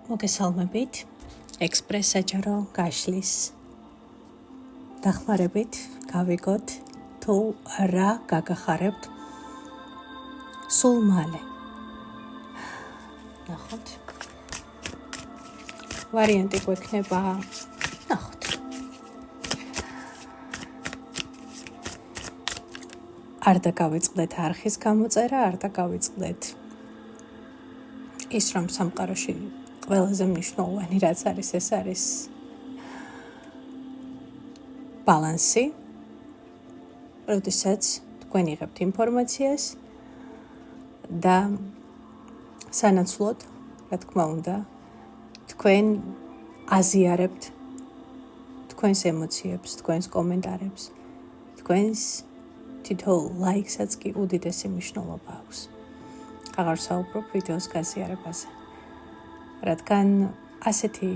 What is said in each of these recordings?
მოგესალმებით ექსპრეს საჯარო გაშლის დახმარებით გავიგოთ თუ რა გაგახარებთ სულ მალე. ნახოთ. ვარიანტი გვექნება. ნახოთ. არ დაგავიწყდეთ არხის გამოწერა, არ დაგავიწყდეთ ის რომ სამყაროში ყველაზე მნიშვნელოვანი რაც არის ეს არის ბალანსი. როდესაც თქვენ იღებთ ინფორმაციას და სანაცვლოდ, რა თქმა უნდა, თქვენ აზიარებთ თქვენს ემოციებს, თქვენს კომენტარებს, თქვენს თითოეულ ლაიქსაც კი უდიდესი მნიშვნელობა აქვს. აღარ საუბრობ ვიდეოს გაზიარებაზე. რადგან ასეთი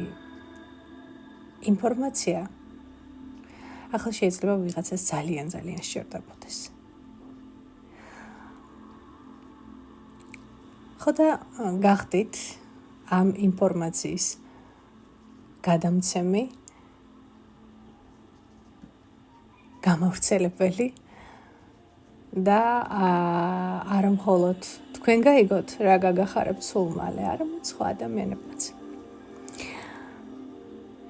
ინფორმაცია ახლა შეიძლება ვიღაცას ძალიან სჭირდებოდეს. ხოდა გახდით ამ ინფორმაციის გადამცემი, გამავრცელებელი და არა მხოლოდ თქვენ გაიგოთ რა გაგახარებთ სულ მალე, არამედ სხვა ადამიანებმაც.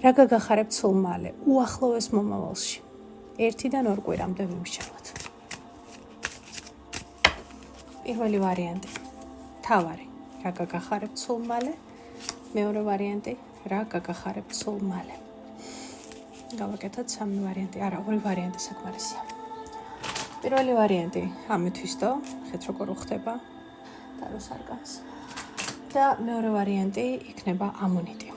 რა გაგახარებთ სულ მალე, უახლოეს მომავალში. 1-დან 2 კვირამდე ვიმსჯელოთ. პირველი ვარიანტი, თავარი, რა გაგახარებთ სულ მალე. მეორე ვარიანტი, რა გაგახარებთ სულ მალე. გავაკეთოთ 3 ვარიანტი, არა, 2 ვარიანტი საკმარისია. პირველი ვარიანტი ამეთვისტო, ხეთ როგორ ხდება ტაროს არკანს. და მეორე ვარიანტი იქნება ამონიტი.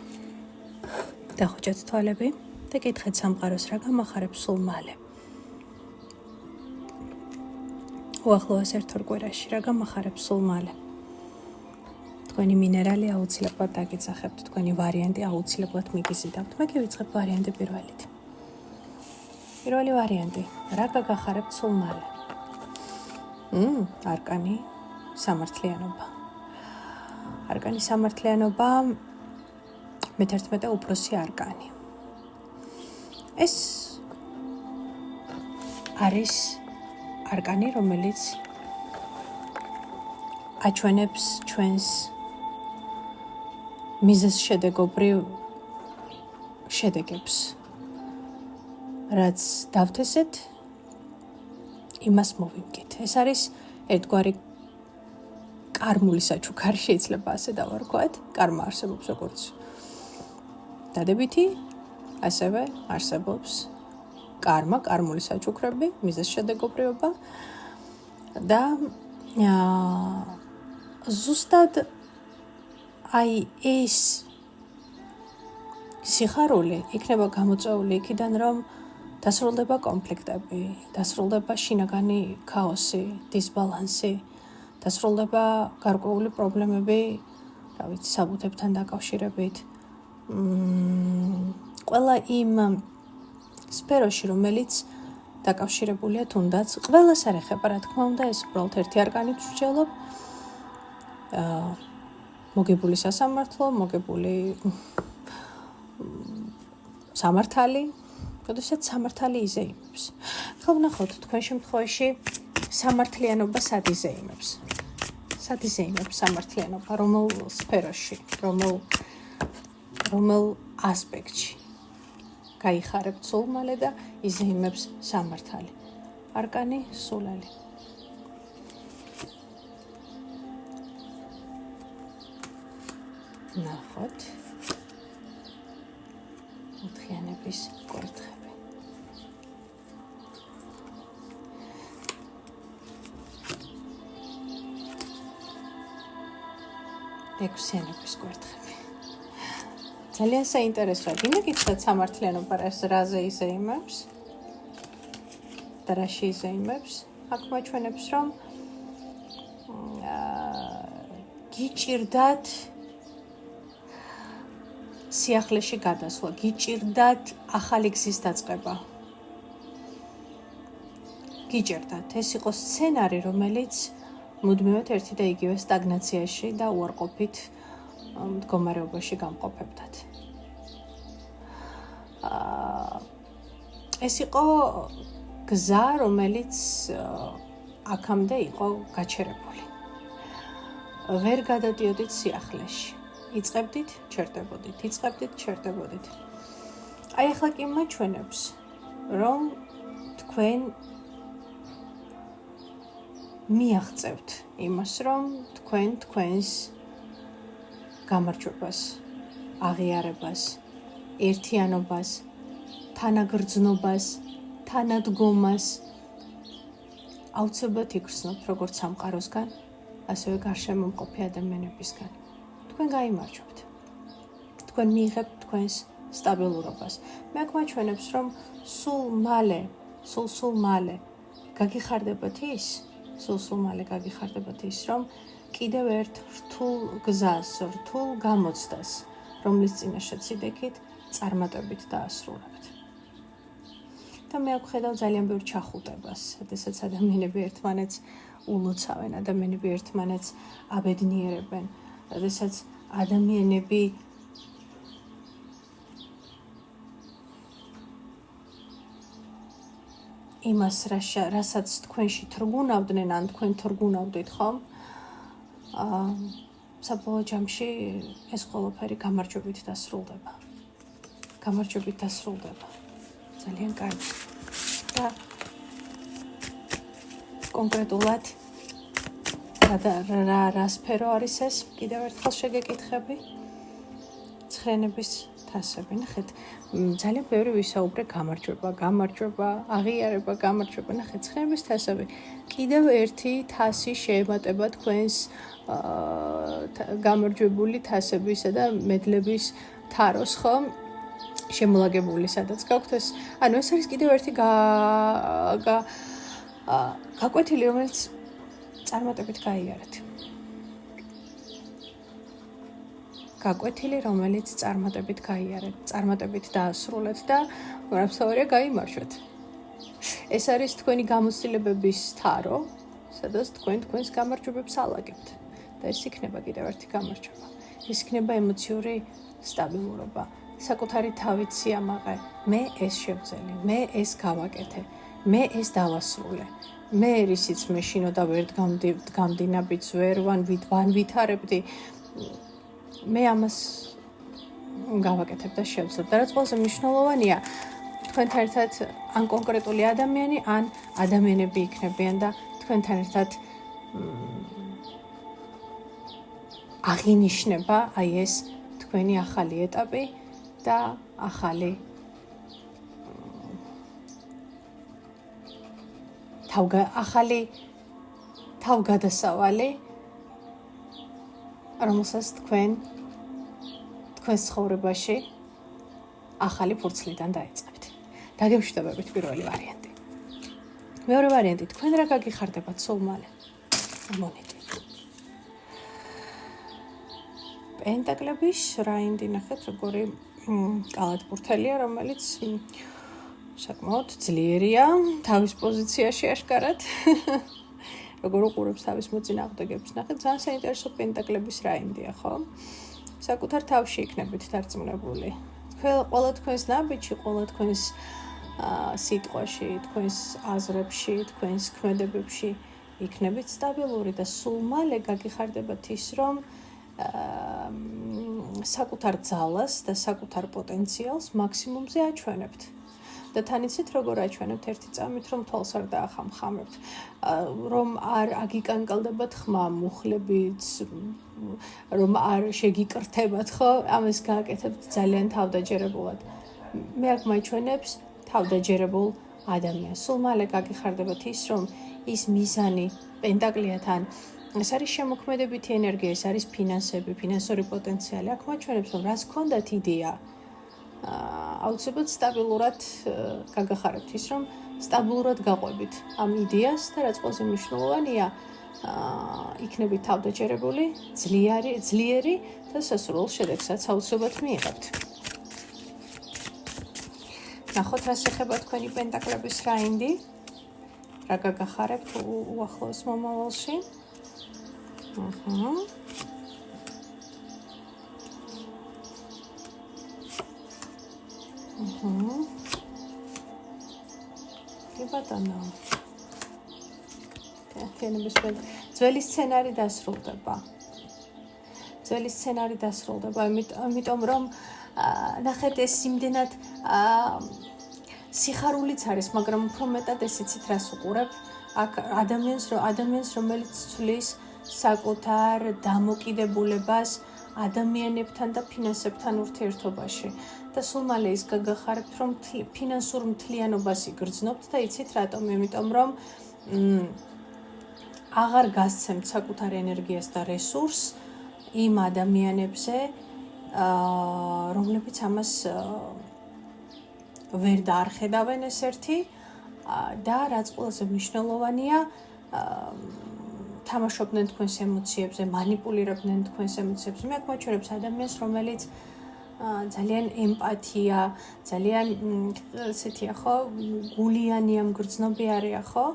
დახოჭეთ თვალები და კითხეთ სამყაროს რა გამახარებს სულ მალე. უახლოეს 1-2 კვირაში რა გამახარებს სულ მალე. თქვენი მინერალი აუცილებლად დაგიძახებთ, თქვენი ვარიანტი აუცილებლად მიგიზიდავთ. მე გივიწყებ ვარიანტი პირველით. პირველი ვარიანტი, რა გაგახარებთ სულ მალე. არკანი სამართლიანობა. არკანი სამართლიანობა მე-11 უფროსი არკანი. ეს არის არკანი, რომელიც აჩვენებს ჩვენს მიზეზშედეგობრივ შედეგებს. რაც დავთესეთ, იმას მოვიმკით. ეს არის ერთგვარი კარმული საჩუქარი, შეიძლება ასე დავარქვათ. კარმა არსებობს როგორც დადებითი, ასევე არსებობს კარმა, კარმული საჩუქრები, მიზეზშედეგობრიობა და ზუსტად აი ეს სიხარული იქნება გამოწვეული იქიდან, რომ დასრულდება კონფლიქტები, დასრულდება შინაგანი ქაოსი, დისბალანსი, დასრულდება გარკვეული პრობლემები, რა ვიცი, საბუთებთან დაკავშირებით. ყველა იმ სფეროში, რომელიც დაკავშირებულია თუნდაც, ყველას არ ეხება, რა თქმა უნდა, ეს უბრალოდ ერთი არკანით ვსჯელობ. მოგებული სასამართლო, მოგებული სამართალი, როდესაც სამართალი იზეიმებს. ხო ვნახოთ, თქვენ შემთხვევაში სამართლიანობა სად იზეიმებს? სად იზეიმებს სამართლიანობა, რომელ სფეროში, რომელ ასპექტში გაიხარებთ სულ მალე და იზეიმებს სამართალი. არკანი სულელი. ნახოთ. ოთხიანების კვერთხები. ექვსიანების კვერთხები. ძალიან საინტერესოა. გინდაგიცხდეთ სამართლიანობა რაზე იზეიმებს და რაში იზეიმებს. აქ მაჩვენებს, რომ გიჭირდათ სიახლეში გადასვლა, გიჭირდათ ახალი გზის დაწყება. გიჭირდათ. ეს იყო სცენარი, რომელიც მუდმივად ერთი და იგივე სტაგნაციაში და უარყოფით მდგომარეობაში გამყოფებდათ. ეს იყო გზა, რომელიც აქამდე იყო გაჩერებული. ვერ გადადიოდით სიახლეში. იწყებდით, ჩერდებოდით, ჩერდებოდით. აი ახლა კი მაჩვენებს, რომ თქვენ მიაღწევთ იმას, რომ თქვენ თქვენს გამარჯვებას, აღიარებას, ერთიანობას, თანაგრძნობას, თანადგომას აუცილებლად იგრძნობთ როგორც სამყაროსგან, ასევე გარშემო მყოფი ადამიანებისგან. თქვენ გაიმარჯვებთ. თქვენ მიიღებთ თქვენს სტაბილურობას. მე აქ მაჩვენებს, რომ სულ მალე გაგიხარდებათ ის, რომ კიდევ ერთ რთულ გზას, რთულ გამოცდას, რომლის წინაშეც idekით წარმატებით დაასრულებთ. და მე აქ ხედავ ძალიან ბევრ ჩახუტებას, როდესაც ადამიანები ერთმანეთს ულოცავენ, ადამიანები ერთმანეთს აბედნიერებენ, როდესაც ადამიანები იმას, რასაც თქვენში თრგუნავდნენ, ან თქვენ თრგუნავდით, ხომ? საბოლოო ჯამში ეს ყველაფერი გამარჯვებით დასრულდება. ძალიან კარგი. და კონკრეტულად რა სფერო არის ეს? კიდევ ერთხელ შეგეკითხები. ცხრენების თასები. ნახეთ, ძალიან ბევრი ვისაუბრე გამარჯვება, აღიარება, გამარჯვება. ნახეთ, ცხრენების თასები. კიდევ ერთი თასი შეემატება თქვენს გამარჯვებული თასებისა და მედლების თაროს, ხო? შემოლაგებული, სადაც გაქვთ ეს. ანუ ეს არის კიდევ ერთი გაკვეთილი, რომელიც წარმატებით გაიარეთ. წარმატებით დაასრულეთ და მრავალსავარია გაიმარჯვეთ. ეს არის თქვენი გამოცდილებების თარო, სადაც თქვენ თქვენს გამარჯვებებს ალაგებთ. და ეს იქნება კიდევ ერთი გამარჯვება. ეს იქნება ემოციური სტაბილურობა. საკუთარი თავით სიამაყე, მე ეს შევძელი, მე ეს გავაკეთე, მე ეს დავასრულე. მე რისიც მეშინო და ვერ დგამდინაბიც ვერ ვითარებდი, მე ამას გავაკეთებ და შევძლებ. და რაც ყველაზე მნიშვნელოვანია, თქვენთან ერთად ან კონკრეტული ადამიანი, ან ადამიანები იქნებიან და თქვენთან ერთად აღინიშნება აი ეს თქვენი ახალი ეტაპი და ახალი თავგადასავალი, რომელსაც თქვენს ცხოვრებაში ახალი ფურცლიდან დაიწყებთ. დაგემშვიდობებით პირველი ვარიანტი. მეორე ვარიანტი, თქვენ რა გაგიხარდებათ სულ მალე? მონეტი. პენტაკლების რაინდი, ნახეთ, როგორი კალათბურთელია, რომელიც საკმაოდ ძლიერია თავის პოზიციაში აშკარად. როგორ უყურებს თავის მოწინააღმდეგეებს, ნახეთ, ძალიან საინტერესო პენტაკლების რაინდია, ხო? საკუთარ თავში იქნებით დარწმუნებული. ყველა თქვენს ნაბიჯში, ყველა თქვენს სიტყვაში, თქვენს აზრებში, თქვენს ქმედებებში იქნებით სტაბილური და სულ მალე გაგიხარდებათ ის, რომ საკუთარ ძალას და საკუთარ პოტენციალს მაქსიმუმზე აჩვენებთ. და თან იცით როგორ აჩვენებთ? ერთი წამით, რომ თვალს არ დაახამხამებთ, რომ არ აგიკანკალდებათ ხმა, მუხლებით, რომ არ შეგიკრთებათ, ხო? ამას გააკეთებთ ძალიან თავდაჯერებულად. მე აქ მაჩვენებს თავდაჯერებულ ადამიანს. სულ მალე გაგიხარდებათ ის, რომ ის მიზანი პენტაკლიანთან ეს არის შემოქმედებითი ენერგია, ეს არის ფინანსები, ფინანსური პოტენციალი. აქ მაჩვენებს, რომ რას გქონდათ იდეა, აუცილებლად სტაბილურად გაგახარებთ ის, რომ სტაბილურად გაყვებით ამ იდეას და რაც ყველაზე მნიშვნელოვანია, იქნებით თავდაჯერებული, ძლიერი და სასურველ შედეგსაც აუცილებლად მიიღებთ. ნახოთ, რას ეხება თქვენი პენტაკლების რაინდი, რა გაგახარებთ უახლოეს მომავალში. ბატონო. ძველი სცენარი დასრულდება. იმიტომ რომ ნახეთ ეს იმდენად სიხარულიც არის, მაგრამ უფრო მეტად ეს იცით რას უყურებ? აქ ადამიანს რომელიც ცვლის საკუთარ დამოკიდებულებას ადამიანებთან და ფინანსებთან ურთიერთობაში. და სულ მალე ის გაგახარებთ, რომ ფინანსურ მთლიანობას იგრძნობთ და იცით რატომ? იმიტომ რომ აღარ გასცემთ საკუთარ ენერგიას და რესურსს იმ ადამიანებზე, რომლებიც ამას ვერ დაარხედავენ ეს ერთი და რაც ყველაზე მნიშვნელოვანია, თამაშობდნენ თქვენს ემოციებზე, მანიპულირებდნენ თქვენს ემოციებზე. მე აქ მაჩვენებს ადამიანს, რომელიც ძალიან ემპათია, ძალიან ესეთია ხო, გულიანი ამ გრძნობიარეა ხო?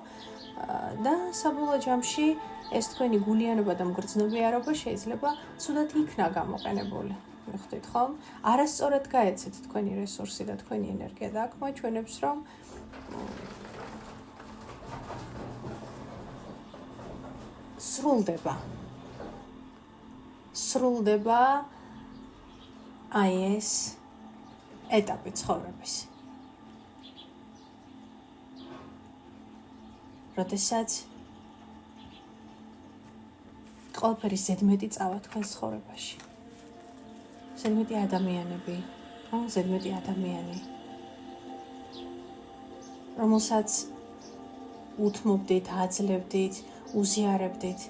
და საბოლოო ჯამში ეს თქვენი გულიანობა და მგრძნობიარობა შეიძლება ცუდად იქნა გამოყენებული. მიხვდით ხომ? არასწორად გაეცეთ თქვენი რესურსი და თქვენი ენერგია და აქ მაჩვენებს, რომ სრულდება აი ეს ეტაპი ცხოვრების. როდესაც ყველაფერი ზედმეტი წავა თქვენს ცხოვრებაში. ზედმეტი ადამიანები, ზედმეტი ადამიანი, რომელსაც უთმობდით, აძლევდით, უზიარებდით.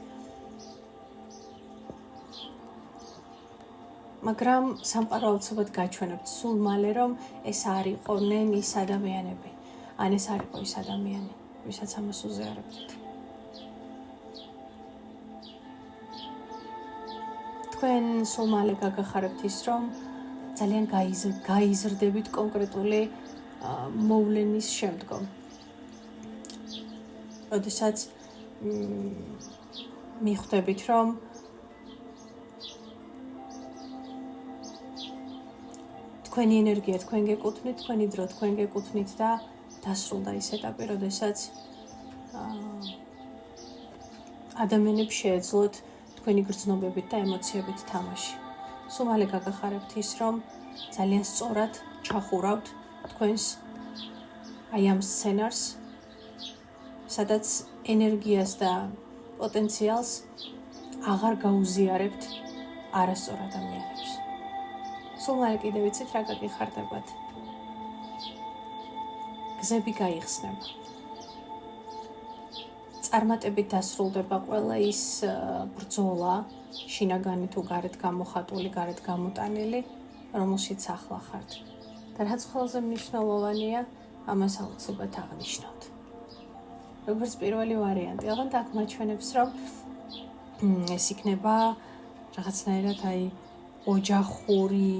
მაგრამ სამყარო აუცილებლად გაჩვენებთ სულ მალე, რომ ეს არ იყვნენ ის ადამიანები, ან ეს არ იყო ის ადამიანი, ვისაც ამას უზიარებდით. თქვენ სულ მალე გაგახარებთ ის, რომ ძალიან გაიზრდებით კონკრეტული მოვლენის შემდგომ. როდესაც მიხვდებით, რომ თქვენი ენერგია თქვენ გეკუთვნით, თქვენი დრო თქვენ გეკუთვნით და დასრულდა ის ეტაპი, როდესაც ადამიანებს შეეძლოთ თქვენი გრძნობებით და ემოციებით თამაში. სულ მალე გაგახარებთ ის, რომ ძალიან სწორად ჩახურავთ თქვენს აი ამ სცენარს, სადაც ენერგიას და პოტენციალს აღარ გაუზიარებთ არასწორ ადამიანებს. სულ მალე კიდევ იცით რა გაგიხარდებათ? გზები გაიხსნება. წარმატებით დასრულდება ყველა ის ბრძოლა, შინაგანი თუ გარეთ გამოხატული, გარეთ გამოტანილი, რომელშიც ახლა ხართ. და რაც ყველაზე მნიშვნელოვანია, ამას აუცილებლად აღნიშნავთ. როგორც პირველი ვარიანტი, აღარ აქ მაჩვენებს, რომ ეს იქნება რაღაცნაირად აი ოჯახური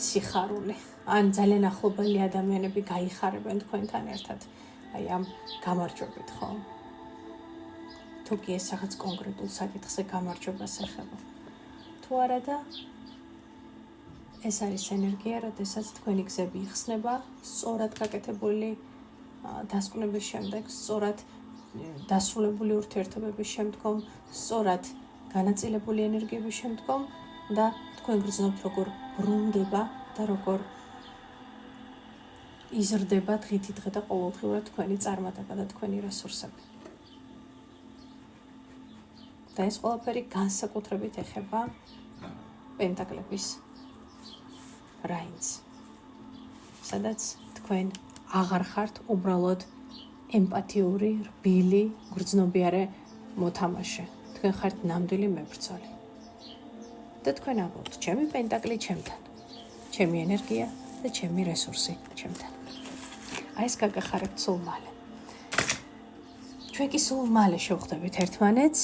სიხარული. ან ძალიან ახლობელი ადამიანები გაიხარებენ თქვენთან ერთად. აი ამ გამარჯვებით, ხო? თუ კი ეს რაღაც კონკრეტულ საკითხზე გამარჯვებას ეხება. თუ არა და ეს არის ენერგია, როდესაც თქვენი გზები იხსნება, სწორად გაკეთებული დასკვნების შემდეგ, სწორად დასრულებული ურთიერთობების შემდგომ, სწორად განაწილებული ენერგიების შემდგომ და თქვენ გრძნობთ, როგორ ბრუნდება და როგორ იზრდება დღითი დღე და ყოველდღიურად თქვენი წარმატება და თქვენი რესურსები. და ეს ყველაფერი განსაკუთრებით ეხება პენტაკლების რაინდს, სადაც თქვენ აღარ ხართ უბრალოდ ემპათიური, რბილი, გრძნობიარე მოთამაშე. თქვენ ხართ ნამდვილი მებრძოლი. და თქვენ ამბობთ, ჩემი პენტაკლი ჩემთან, ჩემი ენერგია და ჩემი რესურსი ჩემთან. აი ეს გაგახარებთ სულ მალე. ჩვენ კი სულ მალე შევხვდებით ერთმანეთს,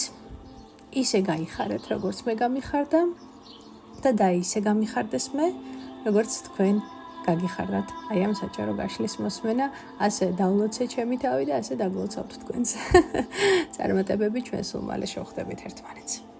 ისე გაიხარეთ, როგორც მე გამიხარდა და ისე გამიხარდეს მე, როგორც თქვენ გაგიხარდათ აი ამ საჯარო გაშლის მოსმენა, ასე დავლოცეთ ჩემი თავი და ასე დაგლოცავთ თქვენს. წარმატებები, ჩვენ სულ მალე შევხვდებით ერთმანეთს.